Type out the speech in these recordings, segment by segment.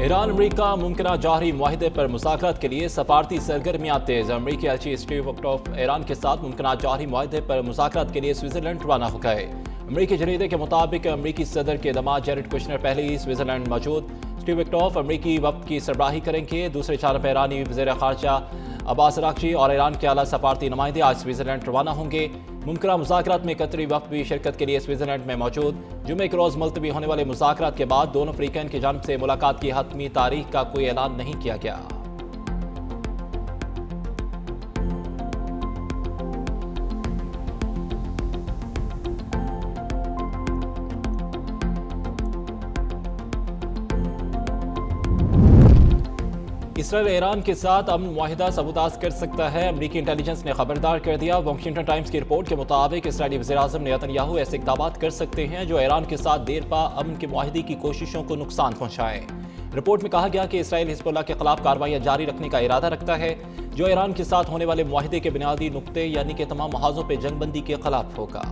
ایران امریکہ ممکنہ جوہری معاہدے پر مذاکرات کے لیے سفارتی سرگرمیاں تیز۔ امریکی ایلچی اسٹیو وٹکوف ایران کے ساتھ ممکنہ جوہری معاہدے پر مذاکرات کے لیے سوئٹزرلینڈ روانہ ہو گئے۔ امریکی جریدے کے مطابق امریکی صدر کے داماد جیریڈ کشنر پہلے ہی سوئٹزرلینڈ موجود۔ اسٹیو وٹکوف امریکی وفد کی سربراہی کریں گے۔ دوسری جانب ایرانی وزیر خارجہ عباس اراغچی اور ایران کے اعلیٰ سفارتی نمائندے آج سوئٹزرلینڈ روانہ ہوں گے۔ ممکنہ مذاکرات میں قطری وفد بھی شرکت کے لیے سوئٹزرلینڈ میں موجود۔ جمعے کے روز ملتوی ہونے والے مذاکرات کے بعد دونوں فریقین کی جانب سے ملاقات کی حتمی تاریخ کا کوئی اعلان نہیں کیا گیا۔ اسرائیل ایران کے ساتھ امن معاہدہ سبوتاژ کر سکتا ہے، امریکی انٹیلیجنس نے خبردار کر دیا۔ واشنگٹن ٹائمز کی رپورٹ کے مطابق اسرائیلی وزیراعظم نیتن یاہو ایسے اقدامات کر سکتے ہیں جو ایران کے ساتھ دیر پا امن کے معاہدے کی کوششوں کو نقصان پہنچائیں۔ رپورٹ میں کہا گیا کہ اسرائیل حزب اللہ کے خلاف کارروائیاں جاری رکھنے کا ارادہ رکھتا ہے، جو ایران کے ساتھ ہونے والے معاہدے کے بنیادی نقطے یعنی کہ تمام محاذوں پہ جنگ بندی کے خلاف ہوگا۔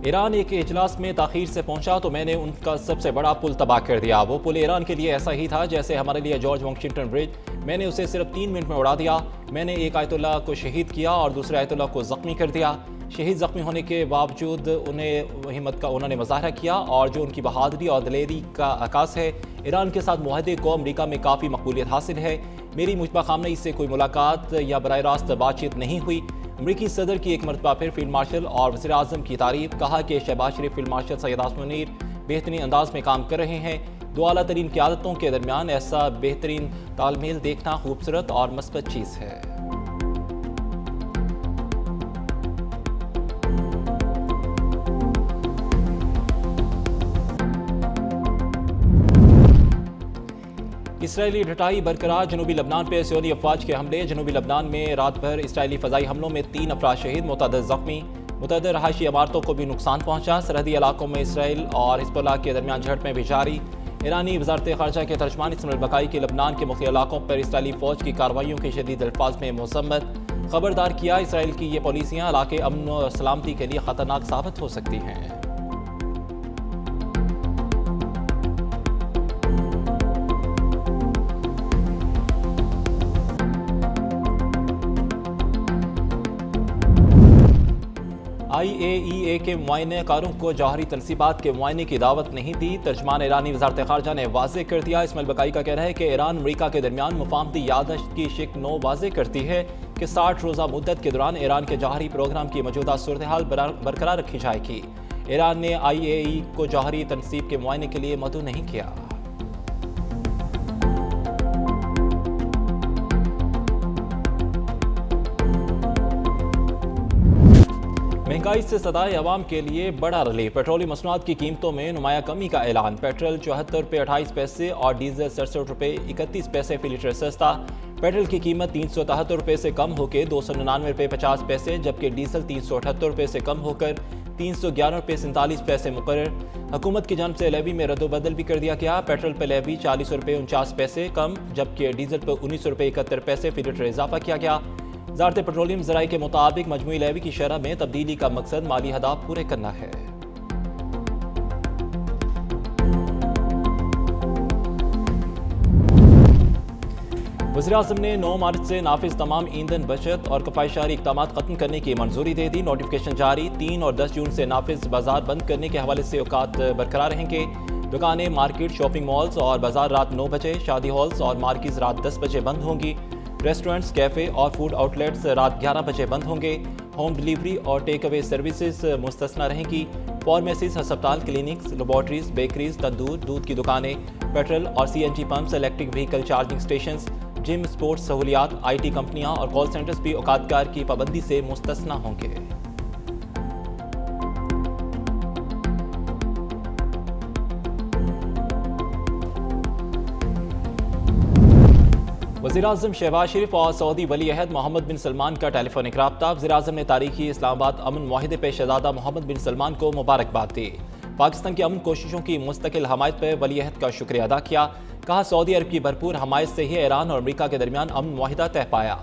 ایران ایک اجلاس میں تاخیر سے پہنچا تو میں نے ان کا سب سے بڑا پل تباہ کر دیا۔ وہ پل ایران کے لیے ایسا ہی تھا جیسے ہمارے لیے جارج واشنگٹن برج۔ میں نے اسے صرف 3 منٹ میں اڑا دیا۔ میں نے ایک آیت اللہ کو شہید کیا اور دوسرے آیت اللہ کو زخمی کر دیا۔ شہید زخمی ہونے کے باوجود ہمت کا انہوں نے مظاہرہ کیا اور جو ان کی بہادری اور دلیری کا عکاس ہے۔ ایران کے ساتھ معاہدے کو امریکہ میں کافی مقبولیت حاصل ہے۔ میری مجتبیٰ خامنئی سے کوئی ملاقات یا براہ راست بات چیت نہیں ہوئی۔ امریکی صدر کی ایک مرتبہ پھر فیلڈ مارشل اور وزیر اعظم کی تعریف، کہا کہ شہباز شریف فیلڈ مارشل سید عاصم منیر بہترین انداز میں کام کر رہے ہیں۔ دو اعلیٰ ترین قیادتوں کے درمیان ایسا بہترین تال میل دیکھنا خوبصورت اور مثبت چیز ہے۔ اسرائیلی ڈٹائی برقرار، جنوبی لبنان پہ صہیونی افواج کے حملے۔ جنوبی لبنان میں رات بھر اسرائیلی فضائی حملوں میں 3 افراد شہید، متعدد زخمی۔ متعدد رہائشی عمارتوں کو بھی نقصان پہنچا۔ سرحدی علاقوں میں اسرائیل اور حزب اللہ کے درمیان جھڑپیں بھی جاری۔ ایرانی وزارت خارجہ کے ترجمان اسماعیل البقائی کی لبنان کے مختلف علاقوں پر اسرائیلی فوج کی کارروائیوں کی شدید الفاظ میں مذمت، خبردار کیا اسرائیل کی یہ پالیسیاں علاقے امن و سلامتی کے لیے خطرناک ثابت ہو سکتی ہیں۔ IAEA کے معائنہ کاروں کو جوہری تنصیبات کے معائنے کی دعوت نہیں دی۔ ترجمان ایرانی وزارت خارجہ نے واضح کر دیا۔ اسماعیل البقائی کا کہنا ہے کہ ایران امریکہ کے درمیان مفاہمتی یادداشت کی شق 9 واضح کرتی ہے کہ 60 روزہ مدت کے دوران ایران کے جوہری پروگرام کی موجودہ صورتحال برقرار رکھی جائے گی۔ ایران نے IAEA کو جوہری تنصیب کے معائنے کے لیے مدعو نہیں کیا۔ مہنگائی سے صدائے عوام کے لیے بڑا ریلیف، پیٹرولیم مصنوعات کی قیمتوں میں نمایاں کمی کا اعلان۔ پیٹرول 74 روپے 28 پیسے اور ڈیزل 67 روپے 31 پیسے فی لیٹر سستا۔ پیٹرول کی قیمت 373 روپے سے کم ہو کے 299 روپے 50 پیسے، جبکہ ڈیزل 378 روپے سے کم ہو کر 311 روپے 47 پیسے مقرر۔ حکومت کی جانب سے لیوی میں رد و بدل بھی کر دیا گیا۔ پیٹرول پہ لیوی 40 روپے 49 پیسے کم، جبکہ ڈیزل پہ 19 روپے 71 پیسے فی لیٹر اضافہ کیا گیا۔ وزارت پیٹرولیم ذرائع کے مطابق مجموعی لیوی کی شرح میں تبدیلی کا مقصد مالی اہداف پورے کرنا ہے۔ وزیراعظم نے 9 مارچ سے نافذ تمام ایندھن بچت اور کفایتشاری اقدامات ختم کرنے کی منظوری دے دی۔ نوٹیفکیشن جاری۔ 3 اور 10 جون سے نافذ بازار بند کرنے کے حوالے سے اوقات برقرار رہیں گے۔ دکانیں، مارکیٹ، شاپنگ مالز اور بازار رات 9 بجے، شادی ہالز اور مارکیز رات 10 بجے بند ہوں گی۔ ریسٹورنٹس، کیفے اور فوڈ آؤٹ لیٹس رات 11 بجے بند ہوں گے۔ ہوم ڈیلیوری اور ٹیک اوے سروسز مستثنی رہیں گی۔ فارمیسیز، ہسپتال، کلینکس، لیبارٹریز، بیکریز، تندور، دودھ کی دکانیں، پیٹرول اور CNG pumps, electric vehicle charging stations, gym, sports سہولیات، IT کمپنیاں اور کال سینٹرز بھی اوقات کار کی پابندی سے مستثنی ہوں گے۔ وزیراعظم شہباز شریف اور سعودی ولی عہد محمد بن سلمان کا ٹیلی فونک رابطہ۔ وزیراعظم نے تاریخی اسلام آباد امن معاہدے پہ شہزادہ محمد بن سلمان کو مبارکباد دی۔ پاکستان کی امن کوششوں کی مستقل حمایت پر ولی عہد کا شکریہ ادا کیا۔ کہا سعودی عرب کی بھرپور حمایت سے ہی ایران اور امریکہ کے درمیان امن معاہدہ طے پایا۔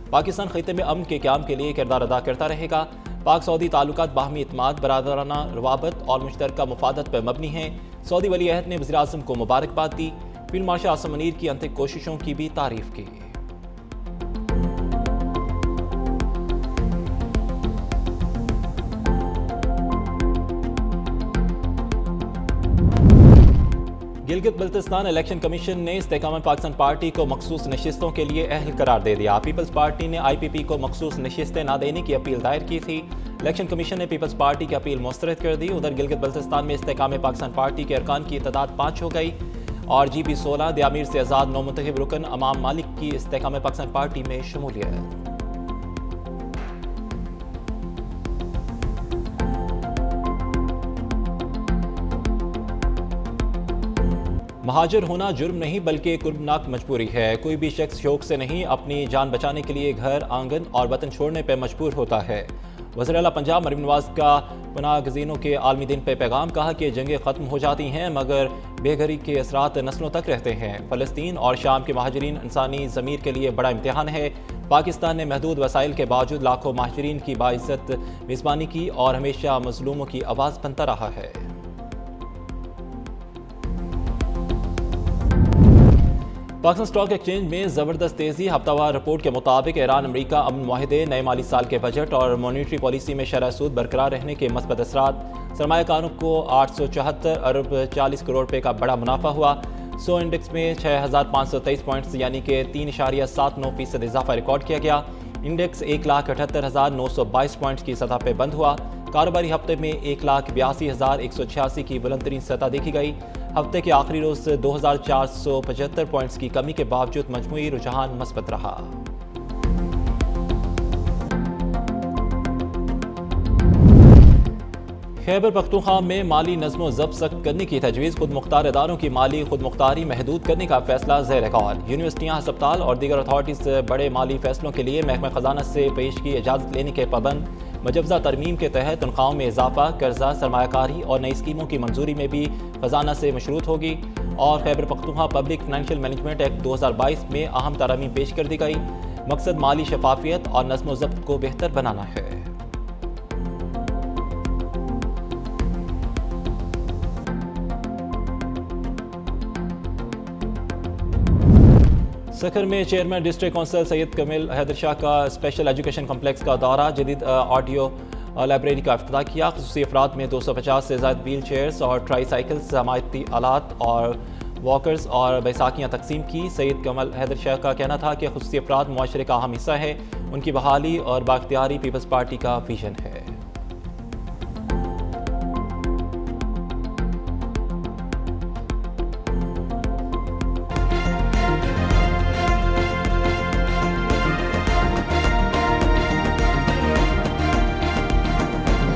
پاکستان خطے میں امن کے قیام کے لیے کردار ادا کرتا رہے گا۔ پاک سعودی تعلقات باہمی اعتماد، برادرانہ روابط اور مشترکہ مفادات پر مبنی ہیں۔ سعودی ولی عہد نے وزیر اعظم کو مبارکباد دی۔ فیلڈ مارشل عاصم منیر کی انتھک کوششوں کی بھی تعریف کی۔ گلگت بلتستان الیکشن کمیشن نے استحکام پاکستان پارٹی کو مخصوص نشستوں کے لیے اہل قرار دے دیا۔ پیپلز پارٹی نے آئی پی پی کو مخصوص نشستیں نہ دینے کی اپیل دائر کی تھی۔ الیکشن کمیشن نے پیپلز پارٹی کی اپیل مسترد کر دی۔ ادھر گلگت بلتستان میں استحکام پاکستان پارٹی کے ارکان کی تعداد 5 ہو گئی اور جی بی 16 دیامیر سے آزاد نو منتخب رکن امام مالک کی استحکام پاکستان پارٹی میں شمولیت۔ مہاجر ہونا جرم نہیں بلکہ کربناک مجبوری ہے۔ کوئی بھی شخص شوق سے نہیں اپنی جان بچانے کے لیے گھر آنگن اور وطن چھوڑنے پہ مجبور ہوتا ہے۔ وزیر اعلیٰ پنجاب مریم نواز کا پناہ گزینوں کے عالمی دن پہ پیغام، کہا کہ جنگیں ختم ہو جاتی ہیں مگر بے گھری کے اثرات نسلوں تک رہتے ہیں۔ فلسطین اور شام کے مہاجرین انسانی ضمیر کے لیے بڑا امتحان ہے۔ پاکستان نے محدود وسائل کے باوجود لاکھوں مہاجرین کی باعزت میزبانی کی اور ہمیشہ مظلوموں کی آواز بنتا رہا ہے۔ پاکستان اسٹاک ایکسچینج میں زبردست تیزی۔ ہفتہ وار رپورٹ کے مطابق ایران امریکہ امن معاہدے، نئے مالی سال کے بجٹ اور مانیٹری پالیسی میں شرح سود برقرار رہنے کے مثبت اثرات۔ سرمایہ کاروں کو 874 ارب 40 کروڑ روپے کا بڑا منافع ہوا۔ سو انڈیکس میں 6523 پوائنٹس یعنی کہ 3.79% اضافہ ریکارڈ کیا گیا۔ انڈیکس 1,78,922 پوائنٹس کی سطح پہ بند ہوا۔ کاروباری ہفتے میں 1,82,186 کی بلند ترین سطح دیکھی گئی۔ ہفتے کے آخری روز 2,475 پوائنٹس کی کمی کے باوجود مجموعی رجحان مثبت رہا۔ خیبر پختونخوا میں مالی نظم و ضبط سخت کرنے کی تجویز، خود مختار اداروں کی مالی خود مختاری محدود کرنے کا فیصلہ زیر غور۔ یونیورسٹیاں، ہسپتال اور دیگر اتھارٹیز بڑے مالی فیصلوں کے لیے محکمہ خزانہ سے پیش کی اجازت لینے کے پابند۔ مجوزہ ترمیم کے تحت تنخواہوں میں اضافہ، قرضہ، سرمایہ کاری اور نئی اسکیموں کی منظوری میں بھی خزانہ سے مشروط ہوگی۔ اور Khyber Pakhtunkhwa public financial management act 2022 میں اہم ترامیم پیش کر دی گئی۔ مقصد مالی شفافیت اور نظم و ضبط کو بہتر بنانا ہے۔ سکھر میں چیئرمین ڈسٹرکٹ کونسل سید کمل حیدر شاہ کا اسپیشل ایجوکیشن کمپلیکس کا دورہ، جدید آڈیو لائبریری کا افتتاح کیا۔ خصوصی افراد میں 250 سے زائد ویل چیئرز اور ٹرائی سائیکلز، حمایتی آلات اور واکرز اور بیساکھیاں تقسیم کی۔ سید کمل حیدر شاہ کا کہنا تھا کہ خصوصی افراد معاشرے کا اہم حصہ ہے، ان کی بحالی اور بااختیاری پیپلز پارٹی کا ویژن ہے۔